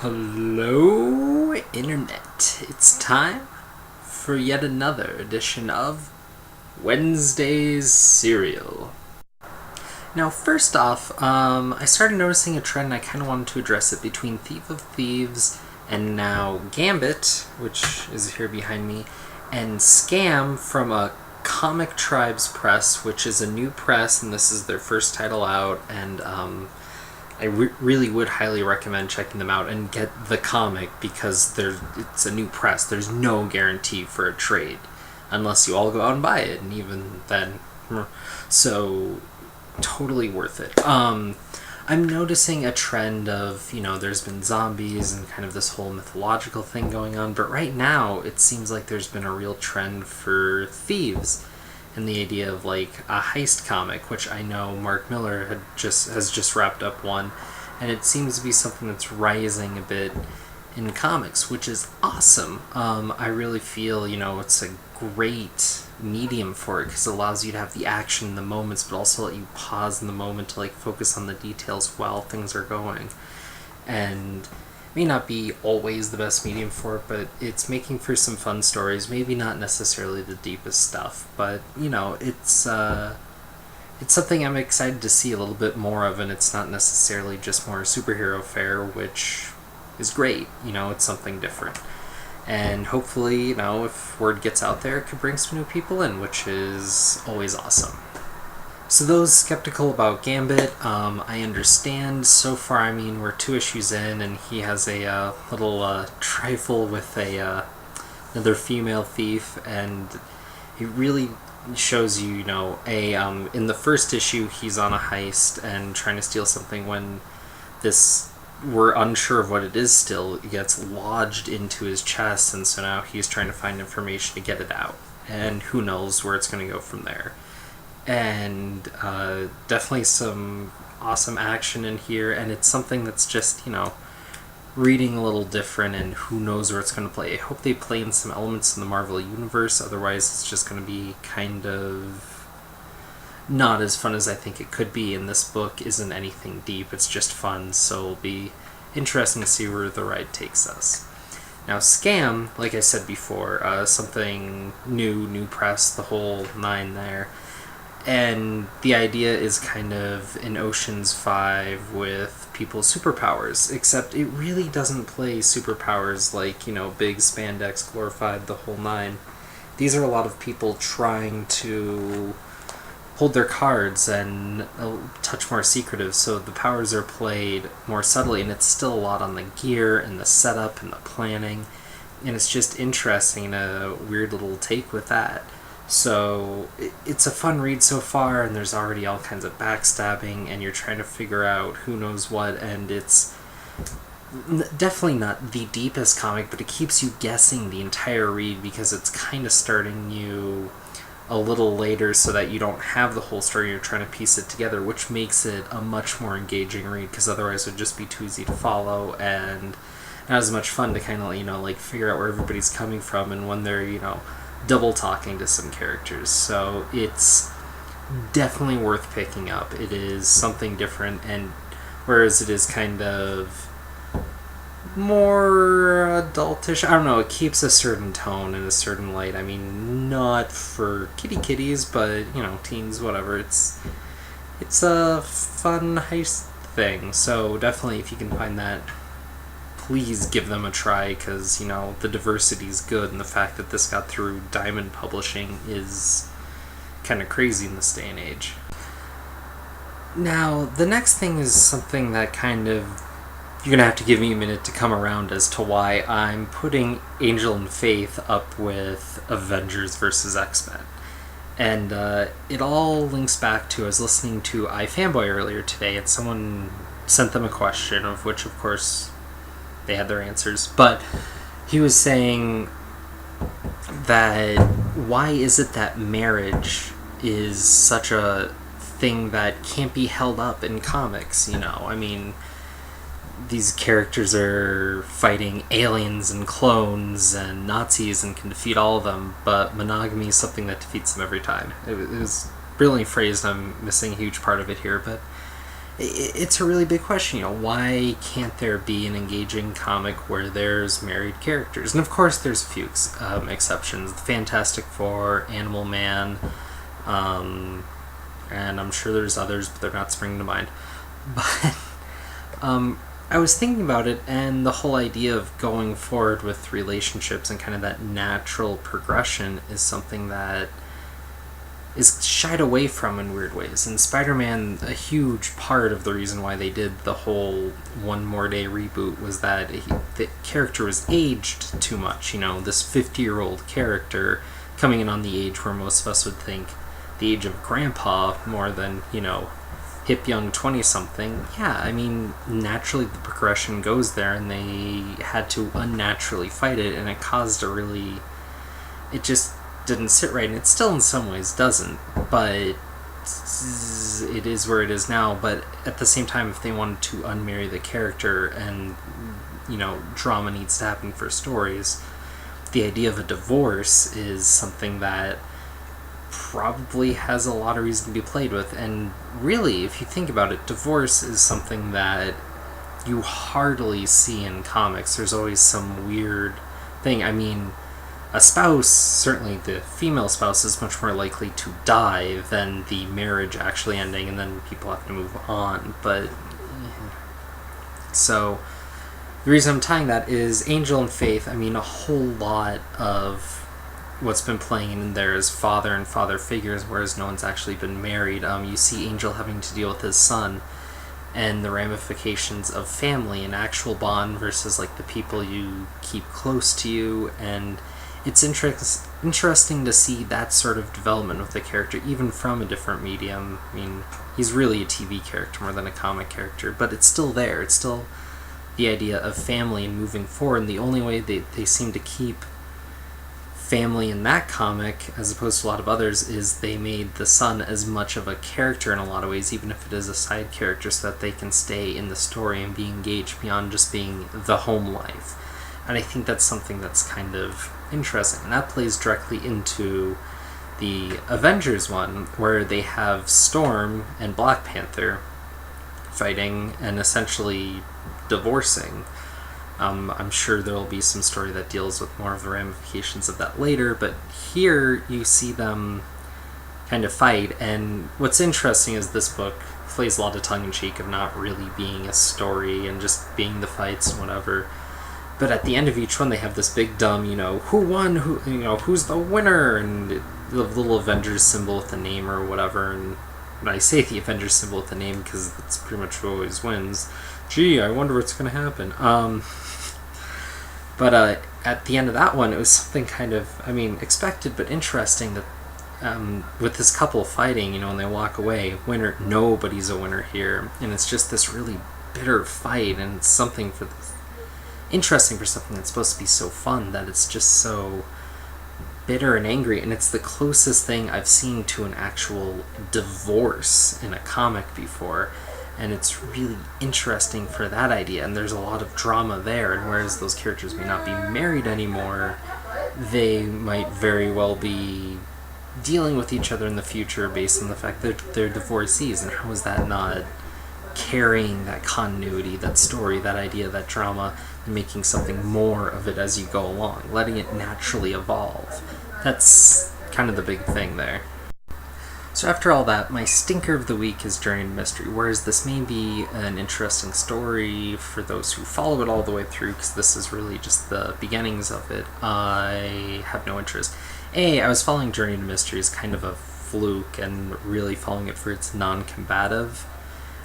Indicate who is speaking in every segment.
Speaker 1: Hello, Internet. It's time for yet another edition of Wednesday's Serial. Now, first off, I started noticing a trend. I kind of wanted to address it between Thief of Thieves and now Gambit, which is here behind me, and Scam from a Comic Tribes press, which is a new press, and this is their first title out, and I really would highly recommend checking them out and get the comic because it's a new press. There's no guarantee for a trade unless you all go out and buy it, and even then, so totally worth it. I'm noticing a trend of, there's been zombies and kind of this whole mythological thing going on, but right now it seems like there's been a real trend for thieves and the idea of like a heist comic, which I know Mark Miller has just wrapped up one, and it seems to be something that's rising a bit in comics, which is awesome. I really feel it's a great medium for it because it allows you to have the action in the moments, but also let you pause in the moment to like focus on the details while things are going. And may not be always the best medium for it, but it's making for some fun stories. Maybe not necessarily the deepest stuff, but it's something I'm excited to see a little bit more of, and it's not necessarily just more superhero fare, which is great. It's something different. And hopefully, if word gets out there, it could bring some new people in, which is always awesome. So those skeptical about Gambit, I understand. So far, we're 2 issues in, and he has a little trifle with another female thief, and it really shows you, in the first issue, he's on a heist and trying to steal something when we're unsure of what it is still, it gets lodged into his chest, and so now he's trying to find information to get it out, and who knows where it's going to go from there. And definitely some awesome action in here, and it's something that's just, reading a little different, and who knows where it's going to play. I hope they play in some elements in the Marvel Universe, otherwise it's just going to be kind of not as fun as I think it could be, and this book isn't anything deep, it's just fun, so it'll be interesting to see where the ride takes us. Now, Scam, like I said before, something new press, the whole 9 there. And the idea is kind of in Ocean's 5 with people's superpowers, except it really doesn't play superpowers like, big spandex, glorified, the whole 9. These are a lot of people trying to hold their cards and a touch more secretive, so the powers are played more subtly, and it's still a lot on the gear and the setup and the planning, and it's just interesting, a weird little take with that. So it's a fun read so far, and there's already all kinds of backstabbing, and you're trying to figure out who knows what, and it's definitely not the deepest comic, but it keeps you guessing the entire read because it's kind of starting you a little later so that you don't have the whole story, you're trying to piece it together, which makes it a much more engaging read, because otherwise it would just be too easy to follow and not as much fun to kind of figure out where everybody's coming from and when they're double talking to some characters. So it's definitely worth picking up. It is something different, and whereas it is kind of more adultish, I don't know, it keeps a certain tone and a certain light. Not for kitties, but teens, whatever. It's a fun heist thing, so definitely if you can find that, please give them a try, because the diversity is good, and the fact that this got through Diamond Publishing is kind of crazy in this day and age. Now, the next thing is something that kind of, you're going to have to give me a minute to come around as to why I'm putting Angel and Faith up with Avengers vs. X-Men. And it all links back to, I was listening to iFanboy earlier today, and someone sent them a question, of which, of course, they had their answers, but he was saying that why is it that marriage is such a thing that can't be held up in comics? These characters are fighting aliens and clones and Nazis and can defeat all of them, but monogamy is something that defeats them every time. It was brilliantly phrased. I'm missing a huge part of it here, but it's a really big question. Why can't there be an engaging comic where there's married characters? And of course, there's a few exceptions. The Fantastic Four, Animal Man, and I'm sure there's others, but they're not springing to mind. But I was thinking about it, and the whole idea of going forward with relationships and kind of that natural progression is something that is shied away from in weird ways. And Spider-Man, a huge part of the reason why they did the whole One More Day reboot was that the character was aged too much. This 50-year-old character coming in on the age where most of us would think the age of grandpa more than, hip young 20-something. Yeah, I mean, naturally the progression goes there, and they had to unnaturally fight it, and it caused it just didn't sit right, and it still in some ways doesn't, but it is where it is now. But at the same time, if they wanted to unmarry the character and, drama needs to happen for stories, the idea of a divorce is something that probably has a lot of reason to be played with. And really, if you think about it, divorce is something that you hardly see in comics. There's always some weird thing. I mean, a spouse, certainly the female spouse, is much more likely to die than the marriage actually ending, and then people have to move on. But so the reason I'm tying that is Angel and Faith. I mean, a whole lot of what's been playing in there is father and father figures, whereas no one's actually been married. You see Angel having to deal with his son and the ramifications of family and actual bond versus like the people you keep close to you, and it's interesting to see that sort of development with the character, even from a different medium. I mean, he's really a TV character more than a comic character, but it's still there. It's still the idea of family and moving forward, and the only way they seem to keep family in that comic, as opposed to a lot of others, is they made the son as much of a character in a lot of ways, even if it is a side character, so that they can stay in the story and be engaged beyond just being the home life. And I think that's something that's kind of interesting, and that plays directly into the Avengers one, where they have Storm and Black Panther fighting and essentially divorcing. I'm sure there will be some story that deals with more of the ramifications of that later, but here you see them kind of fight, and what's interesting is this book plays a lot of tongue-in-cheek of not really being a story and just being the fights and whatever. But at the end of each one, they have this big dumb, who won, who's the winner, and the little Avengers symbol with the name or whatever. And I say the Avengers symbol with the name because that's pretty much who always wins. Gee, I wonder what's going to happen. But at the end of that one, it was something kind of, expected but interesting that with this couple fighting, and they walk away, winner, nobody's a winner here. And it's just this really bitter fight, and it's something interesting for something that's supposed to be so fun, that it's just so bitter and angry. And it's the closest thing I've seen to an actual divorce in a comic before, and it's really interesting for that idea, and there's a lot of drama there. And whereas those characters may not be married anymore, they might very well be dealing with each other in the future based on the fact that they're divorcees. And how is that not carrying that continuity, that story, that idea, that drama, and making something more of it as you go along, letting it naturally evolve? That's kind of the big thing there. So after all that, my stinker of the week is Journey to Mystery. Whereas this may be an interesting story for those who follow it all the way through, because this is really just the beginnings of it, I have no interest. I was following Journey to Mystery as kind of a fluke, and really following it for its non-combative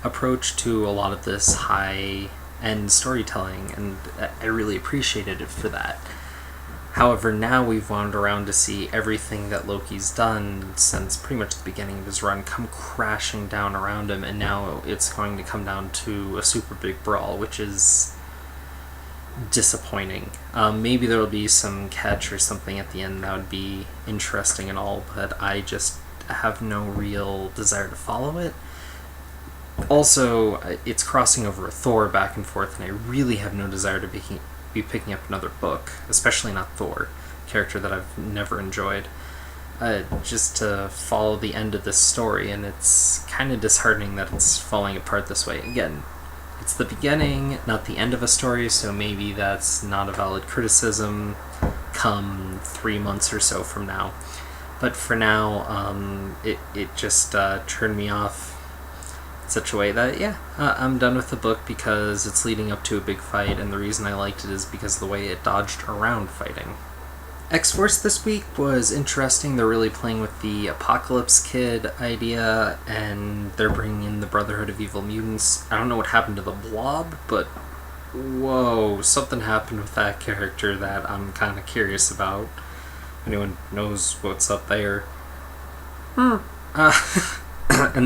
Speaker 1: approach to a lot of this high-end storytelling, and I really appreciated it for that. However, now we've wandered around to see everything that Loki's done since pretty much the beginning of his run come crashing down around him, and now it's going to come down to a super big brawl, which is disappointing. Maybe there will be some catch or something at the end that would be interesting and all, but I just have no real desire to follow it. Also, it's crossing over a Thor back and forth, and I really have no desire to be picking up another book, especially not Thor, a character that I've never enjoyed. just to follow the end of this story, and it's kind of disheartening that it's falling apart this way. Again, it's the beginning, not the end of a story, so maybe that's not a valid criticism come 3 months or so from now. But for now, it just turned me off in such a way that, I'm done with the book because it's leading up to a big fight, and the reason I liked it is because of the way it dodged around fighting. X-Force this week was interesting. They're really playing with the Apocalypse Kid idea, and they're bringing in the Brotherhood of Evil Mutants. I don't know what happened to the Blob, but whoa, something happened with that character that I'm kind of curious about. Anyone knows what's up there? And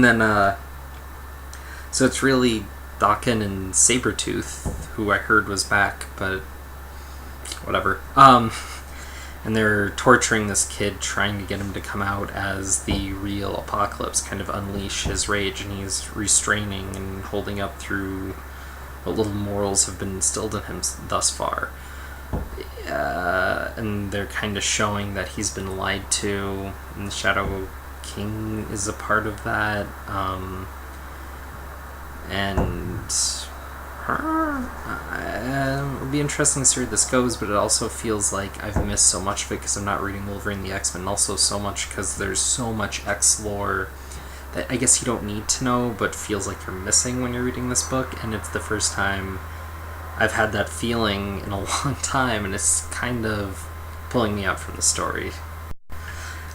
Speaker 1: then, so it's really Daken and Sabretooth, who I heard was back, but whatever. And they're torturing this kid, trying to get him to come out as the real Apocalypse, kind of unleash his rage, and he's restraining and holding up through what little morals have been instilled in him thus far. And they're kind of showing that he's been lied to, and the Shadow King is a part of that. It'll be interesting to see where this goes, but it also feels like I've missed so much of it because I'm not reading Wolverine the X-Men, and also so much because there's so much X lore that I guess you don't need to know, but feels like you're missing when you're reading this book, and it's the first time I've had that feeling in a long time, and it's kind of pulling me out from the story.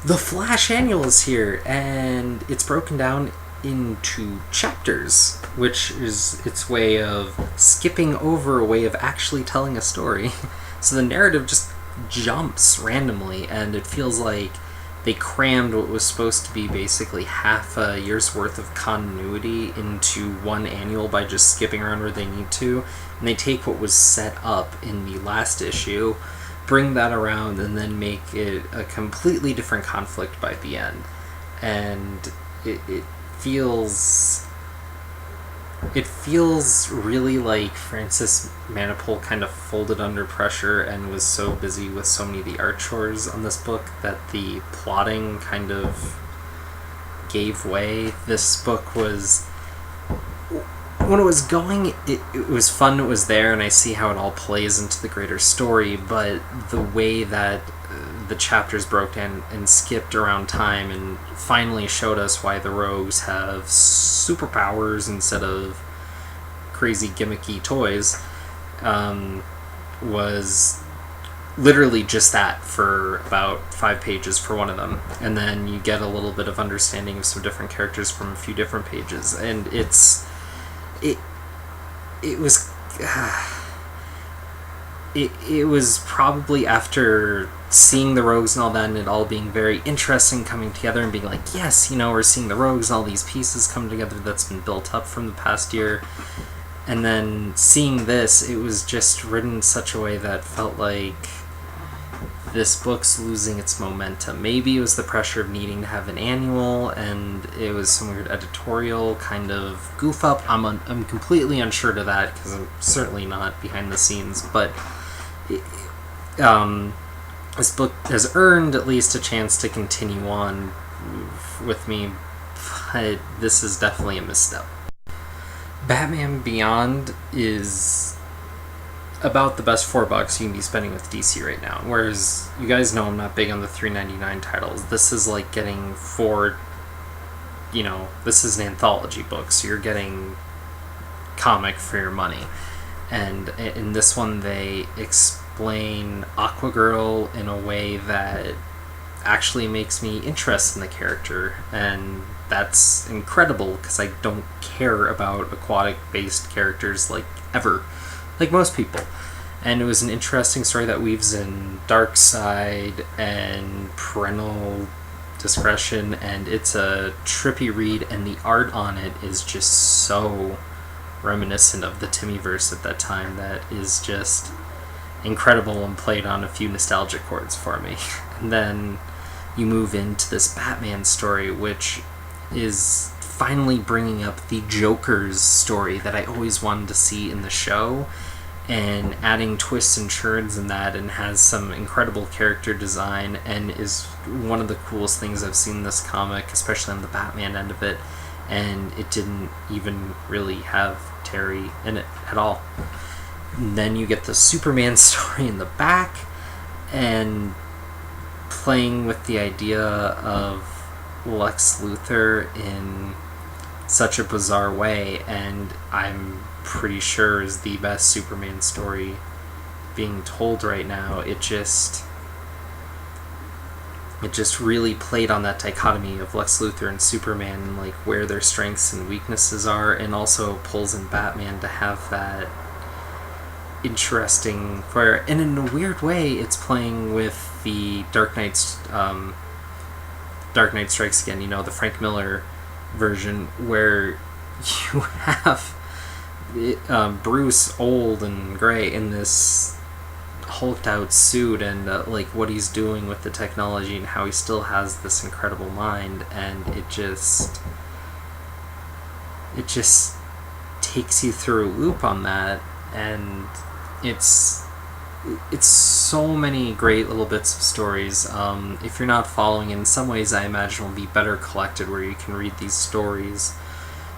Speaker 1: The Flash Annual is here, and it's broken down into chapters, which is its way of skipping over a way of actually telling a story. So the narrative just jumps randomly, and it feels like they crammed what was supposed to be basically half a year's worth of continuity into one annual by just skipping around where they need to, and they take what was set up in the last issue, bring that around, and then make it a completely different conflict by the end. And it feels really like Francis Manapul kind of folded under pressure and was so busy with so many of the art chores on this book that the plotting kind of gave way. This book was, when it was going, it was fun, it was there, and I see how it all plays into the greater story, but the way that the chapters broke down and skipped around time and finally showed us why the Rogues have superpowers instead of crazy gimmicky toys was literally just that for about 5 pages for one of them, and then you get a little bit of understanding of some different characters from a few different pages, and it was it was probably after seeing the Rogues and all that, and it all being very interesting coming together and being like, yes, we're seeing the Rogues and all these pieces come together that's been built up from the past year, and then seeing this, it was just written in such a way that felt like this book's losing its momentum. Maybe it was the pressure of needing to have an annual, and it was some weird editorial kind of goof up. I'm completely unsure to that because I'm certainly not behind the scenes, but this book has earned at least a chance to continue on with me, but this is definitely a misstep. Batman Beyond is about the best $4 you can be spending with DC right now. Whereas, you guys know I'm not big on the $3.99 titles. This is like getting this is an anthology book, so you're getting comic for your money. And in this one, they explain Aquagirl in a way that actually makes me interested in the character, and that's incredible because I don't care about aquatic-based characters ever. Like most people. And it was an interesting story that weaves in dark side and parental discretion, and it's a trippy read, and the art on it is just so reminiscent of the Timmyverse at that time that is just incredible and played on a few nostalgic chords for me. And then you move into this Batman story, which is finally bringing up the Joker's story that I always wanted to see in the show, and adding twists and turns in that, and has some incredible character design, and is one of the coolest things I've seen in this comic, especially on the Batman end of it. And it didn't even really have Terry in it at all. And then you get the Superman story in the back, and playing with the idea of Lex Luthor in such a bizarre way, and I'm pretty sure is the best Superman story being told right now. It just really played on that dichotomy of Lex Luthor and Superman, and like where their strengths and weaknesses are, and also pulls in Batman to have that interesting fire. And in a weird way, it's playing with the Dark Knight Strikes Again, the Frank Miller version, where you have Bruce old and gray in this hulked out suit, and like what he's doing with the technology, and how he still has this incredible mind, and it just takes you through a loop on that. And it's so many great little bits of stories. If you're not following, in some ways I imagine will be better collected, where you can read these stories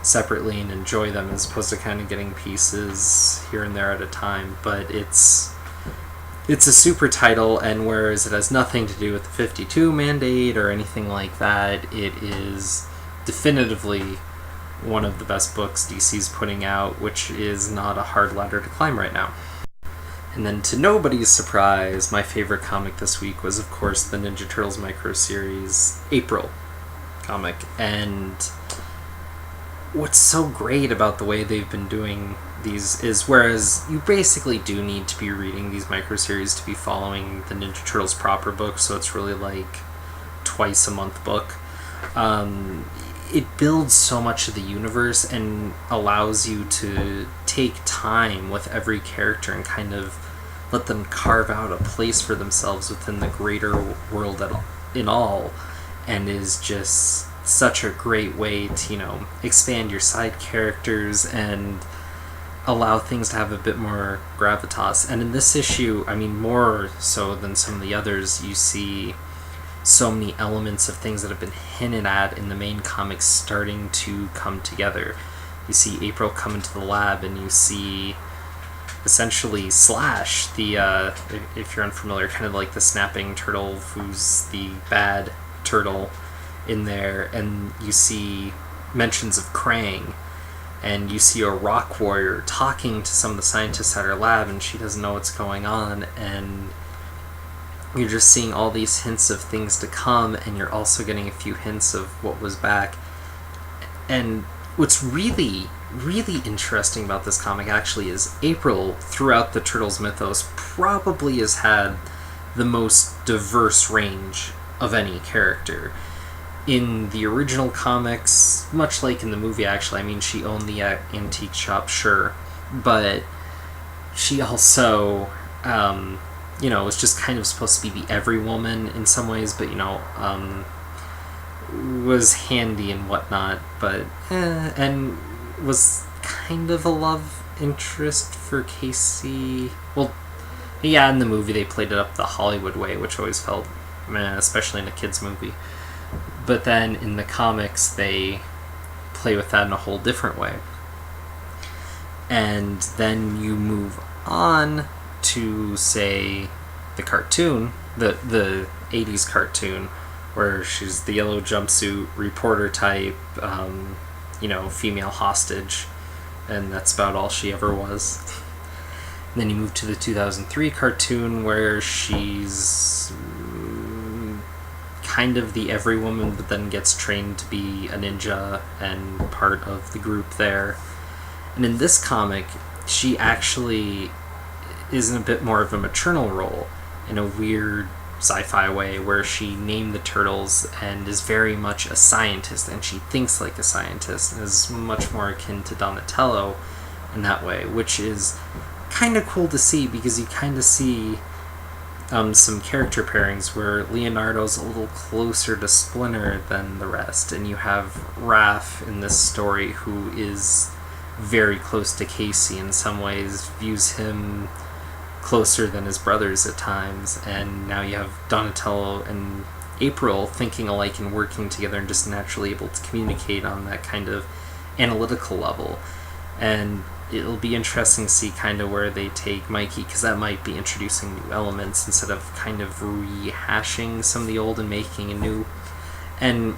Speaker 1: separately and enjoy them, as opposed to kind of getting pieces here and there at a time. But it's a super title, and whereas it has nothing to do with the 52 mandate or anything like that, it is definitively one of the best books DC's putting out, which is not a hard ladder to climb right now. And then, to nobody's surprise, my favorite comic this week was, of course, the Ninja Turtles micro-series April comic. And what's so great about the way they've been doing these is, whereas you basically do need to be reading these micro-series to be following the Ninja Turtles proper book, so it's really like twice a month book, it builds so much of the universe and allows you to take time with every character and kind of let them carve out a place for themselves within the greater world in all, and is just such a great way to, expand your side characters and allow things to have a bit more gravitas. And in this issue, more so than some of the others, you see so many elements of things that have been hinted at in the main comics starting to come together. You see April come into the lab, and you see essentially Slash, the if you're unfamiliar, kind of like the snapping turtle who's the bad turtle in there, and you see mentions of Krang, and you see a rock warrior talking to some of the scientists at her lab, and she doesn't know what's going on, and you're just seeing all these hints of things to come, and you're also getting a few hints of what was back. And what's really, really interesting about this comic actually is April, throughout the Turtles mythos, probably has had the most diverse range of any character. In the original comics, much like in the movie actually, she owned the antique shop, sure, but she also was just kind of supposed to be the every woman in some ways, but was handy and whatnot, but and was kind of a love interest for Casey. Well, yeah, in the movie they played it up the Hollywood way, which always felt meh, especially in a kids movie. But then in the comics they play with that in a whole different way. And then you move on to, say, the cartoon, the 80s cartoon, where she's the yellow jumpsuit reporter type, female hostage, and that's about all she ever was. And then you move to the 2003 cartoon, where she's kind of the every woman, but then gets trained to be a ninja and part of the group there. And in this comic, she actually is in a bit more of a maternal role, in a weird sci-fi way, where she named the turtles and is very much a scientist, and she thinks like a scientist, and is much more akin to Donatello in that way, which is kind of cool to see, because you kind of see some character pairings where Leonardo's a little closer to Splinter than the rest, and you have Raph in this story, who is very close to Casey in some ways, views him closer than his brothers at times, and now you have Donatello and April thinking alike and working together and just naturally able to communicate on that kind of analytical level. And it'll be interesting to see kind of where they take Mikey, because that might be introducing new elements instead of kind of rehashing some of the old and making a new. And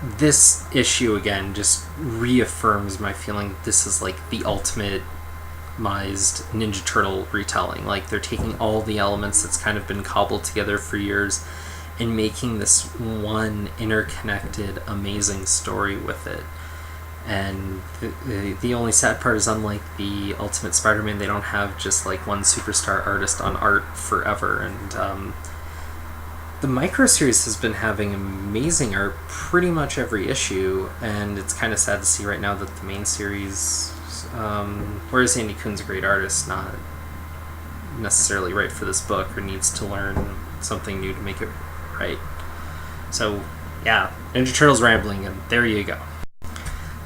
Speaker 1: this issue again just reaffirms my feeling that this is like the ultimate Ninja Turtle retelling. Like, they're taking all the elements that's kind of been cobbled together for years and making this one interconnected, amazing story with it. And the only sad part is, unlike the Ultimate Spider-Man, they don't have just like one superstar artist on art forever. And the micro series has been having amazing art pretty much every issue, and it's kind of sad to see right now that the main series, whereas Andy Kuhn's a great artist, not necessarily right for this book, or needs to learn something new to make it right. So yeah, Ninja Turtles rambling, and there you go.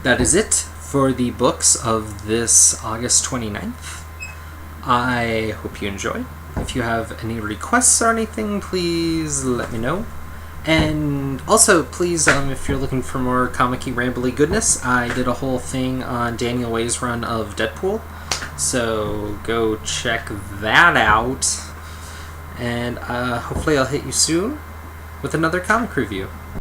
Speaker 1: That is it for the books of this August 29th. I hope you enjoy. If you have any requests or anything, please let me know. And also, please, if you're looking for more comic-y, rambly goodness, I did a whole thing on Daniel Way's run of Deadpool. So go check that out. And hopefully I'll hit you soon with another comic review.